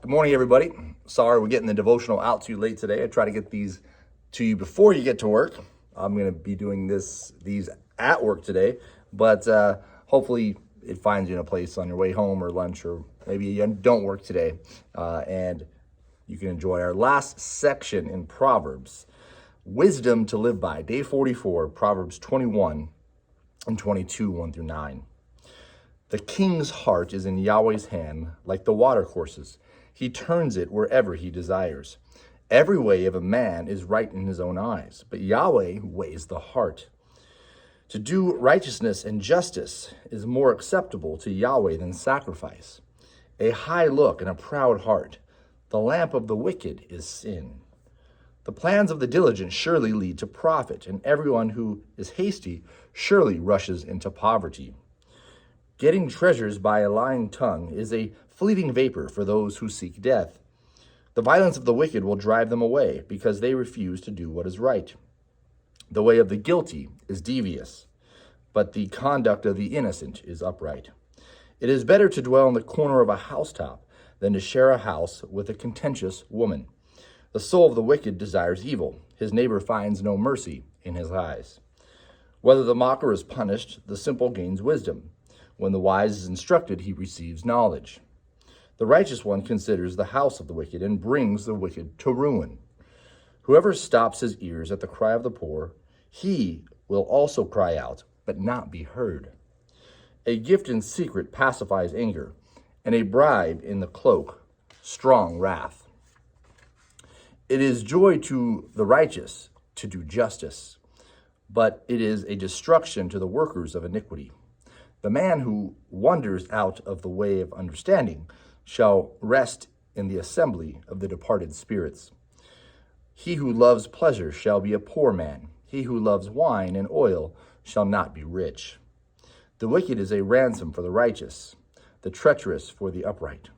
Good morning, everybody. Sorry we're getting the devotional out to you late today. I try to get these to you before you get to work. I'm going to be doing these at work today, but hopefully it finds you in a place on your way home or lunch, or maybe you don't work today, and you can enjoy our last section in Proverbs, Wisdom to Live By, Day 44, Proverbs 21 and 22, 1 through 9. The king's heart is in Yahweh's hand, like the watercourses. He turns it wherever he desires. Every way of a man is right in his own eyes, but Yahweh weighs the heart. To do righteousness and justice is more acceptable to Yahweh than sacrifice. A high look and a proud heart. The lamp of the wicked is sin. The plans of the diligent surely lead to profit, and everyone who is hasty surely rushes into poverty. Getting treasures by a lying tongue is a fleeting vapor for those who seek death. The violence of the wicked will drive them away because they refuse to do what is right. The way of the guilty is devious, but the conduct of the innocent is upright. It is better to dwell in the corner of a housetop than to share a house with a contentious woman. The soul of the wicked desires evil. His neighbor finds no mercy in his eyes. Whether the mocker is punished, the simple gains wisdom. When the wise is instructed, he receives knowledge. The righteous one considers the house of the wicked and brings the wicked to ruin. Whoever stops his ears at the cry of the poor, he will also cry out, but not be heard. A gift in secret pacifies anger, and a bribe in the cloak, strong wrath. It is joy to the righteous to do justice, but it is a destruction to the workers of iniquity. The man who wanders out of the way of understanding shall rest in the assembly of the departed spirits. He who loves pleasure shall be a poor man. He who loves wine and oil shall not be rich. The wicked is a ransom for the righteous, the treacherous for the upright.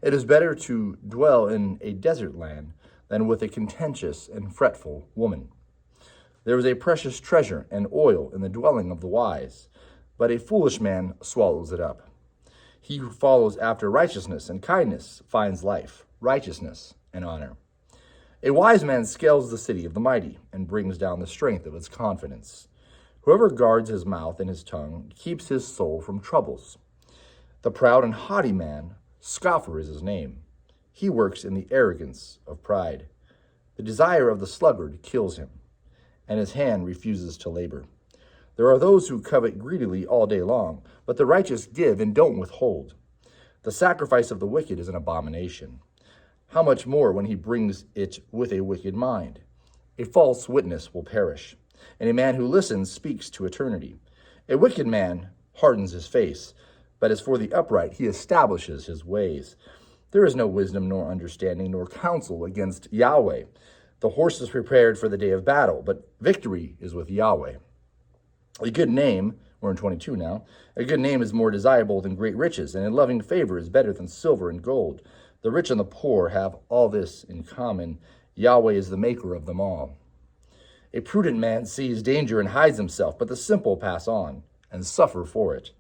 It is better to dwell in a desert land than with a contentious and fretful woman. There is a precious treasure and oil in the dwelling of the wise, but a foolish man swallows it up. He who follows after righteousness and kindness finds life, righteousness, and honor. A wise man scales the city of the mighty and brings down the strength of its confidence. Whoever guards his mouth and his tongue keeps his soul from troubles. The proud and haughty man, scoffer is his name. He works in the arrogance of pride. The desire of the sluggard kills him, and his hand refuses to labor. There are those who covet greedily all day long, but the righteous give and don't withhold. The sacrifice of the wicked is an abomination. How much more when he brings it with a wicked mind? A false witness will perish, and a man who listens speaks to eternity. A wicked man hardens his face, but as for the upright, he establishes his ways. There is no wisdom nor understanding nor counsel against Yahweh. The horse is prepared for the day of battle, but victory is with Yahweh. A good name, we're in 22 now, a good name is more desirable than great riches, and a loving favor is better than silver and gold. The rich and the poor have all this in common. Yahweh is the maker of them all. A prudent man sees danger and hides himself, but the simple pass on and suffer for it.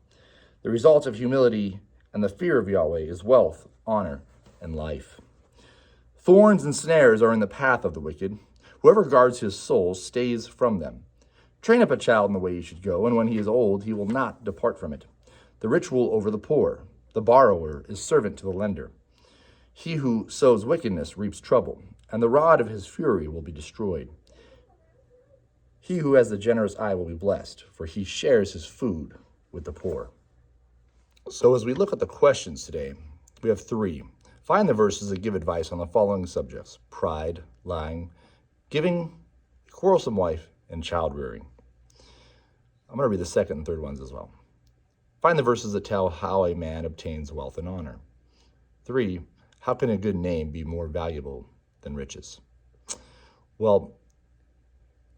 The result of humility and the fear of Yahweh is wealth, honor, and life. Thorns and snares are in the path of the wicked. Whoever guards his soul stays from them. Train up a child in the way he should go, and when he is old, he will not depart from it. The rich rule over the poor. The borrower is servant to the lender. He who sows wickedness reaps trouble, and the rod of his fury will be destroyed. He who has the generous eye will be blessed, for he shares his food with the poor. So as we look at the questions today, we have 3. Find the verses that give advice on the following subjects: pride, lying, giving, a quarrelsome wife, and child rearing. I'm going to read the second and third ones as well. Find the verses that tell how a man obtains wealth and honor. 3, how can a good name be more valuable than riches? Well,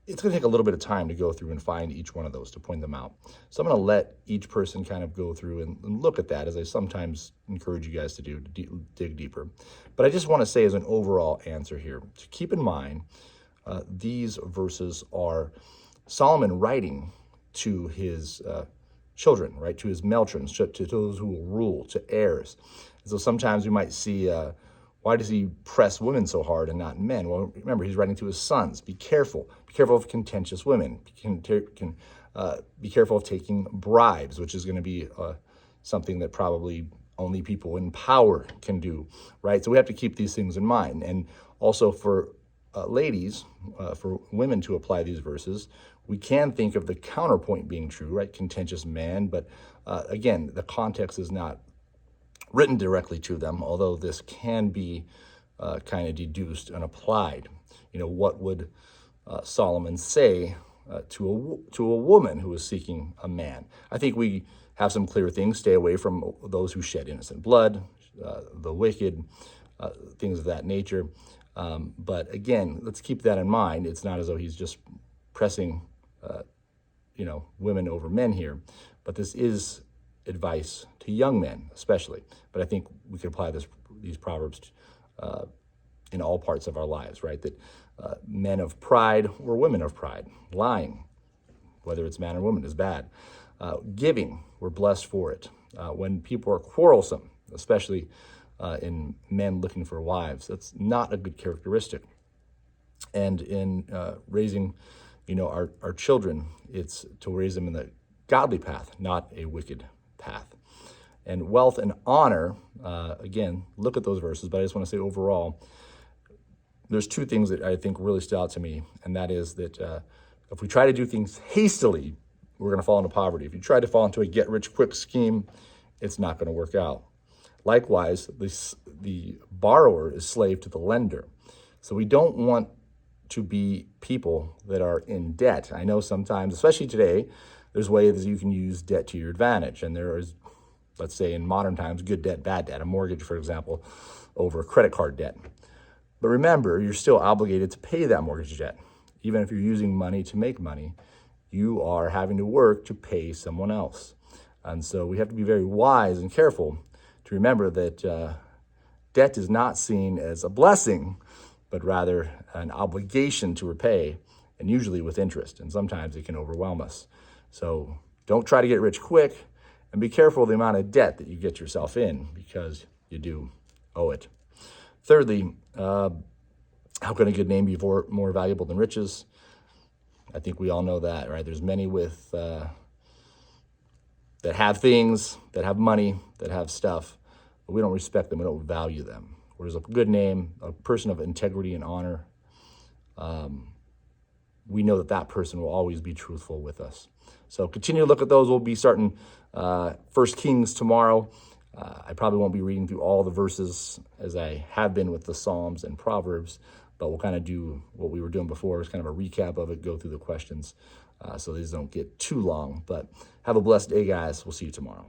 it's going to take a little bit of time to go through and find each one of those, to point them out. So I'm going to let each person kind of go through and look at that, as I sometimes encourage you guys to do, to dig deeper. But I just want to say as an overall answer here, to keep in mind, these verses are Solomon writing to his children, right? To his male children, to those who will rule, to heirs. And so sometimes we might see Why does he press women so hard and not men? Well, remember, he's writing to his sons. Be careful. Be careful of contentious women. Be careful of taking bribes, which is going to be something that probably only people in power can do, right? So we have to keep these things in mind. And also for ladies, for women to apply these verses, we can think of the counterpoint being true, right? Contentious man, but again, the context is not written directly to them, although this can be kind of deduced and applied. What would Solomon say to a woman who is seeking a man? I think we have some clear things. Stay away from those who shed innocent blood, the wicked, things of that nature. But again, let's keep that in mind. It's not as though he's just pressing, women over men here, but this is advice to young men, especially. But I think we could apply these proverbs in all parts of our lives, right? That men of pride or women of pride, lying, whether it's man or woman, is bad. Giving, we're blessed for it. When people are quarrelsome, especially in men looking for wives, that's not a good characteristic. And in raising, our children, it's to raise them in the godly path, not a wicked path. And wealth and honor, again, look at those verses, but I just want to say overall, there's two things that I think really stood out to me, and that is that if we try to do things hastily, we're going to fall into poverty. If you try to fall into a get-rich-quick scheme, it's not going to work out. Likewise, the borrower is slave to the lender. So we don't want to be people that are in debt. I know sometimes, especially today, there's ways you can use debt to your advantage. And there is, let's say in modern times, good debt, bad debt, a mortgage, for example, over credit card debt. But remember, you're still obligated to pay that mortgage debt. Even if you're using money to make money, you are having to work to pay someone else. And so we have to be very wise and careful to remember that debt is not seen as a blessing, but rather an obligation to repay, and usually with interest. And sometimes it can overwhelm us. So don't try to get rich quick, and be careful of the amount of debt that you get yourself in, because you do owe it. Thirdly, how can a good name be more valuable than riches? I think we all know that, right? There's many that have things, that have money, that have stuff, but we don't respect them, we don't value them. Whereas a good name, a person of integrity and honor, we know that person will always be truthful with us. So continue to look at those. We'll be starting 1 Kings tomorrow. I probably won't be reading through all the verses as I have been with the Psalms and Proverbs, but we'll kind of do what we were doing before, is kind of a recap of it, go through the questions, so these don't get too long. But have a blessed day, guys. We'll see you tomorrow.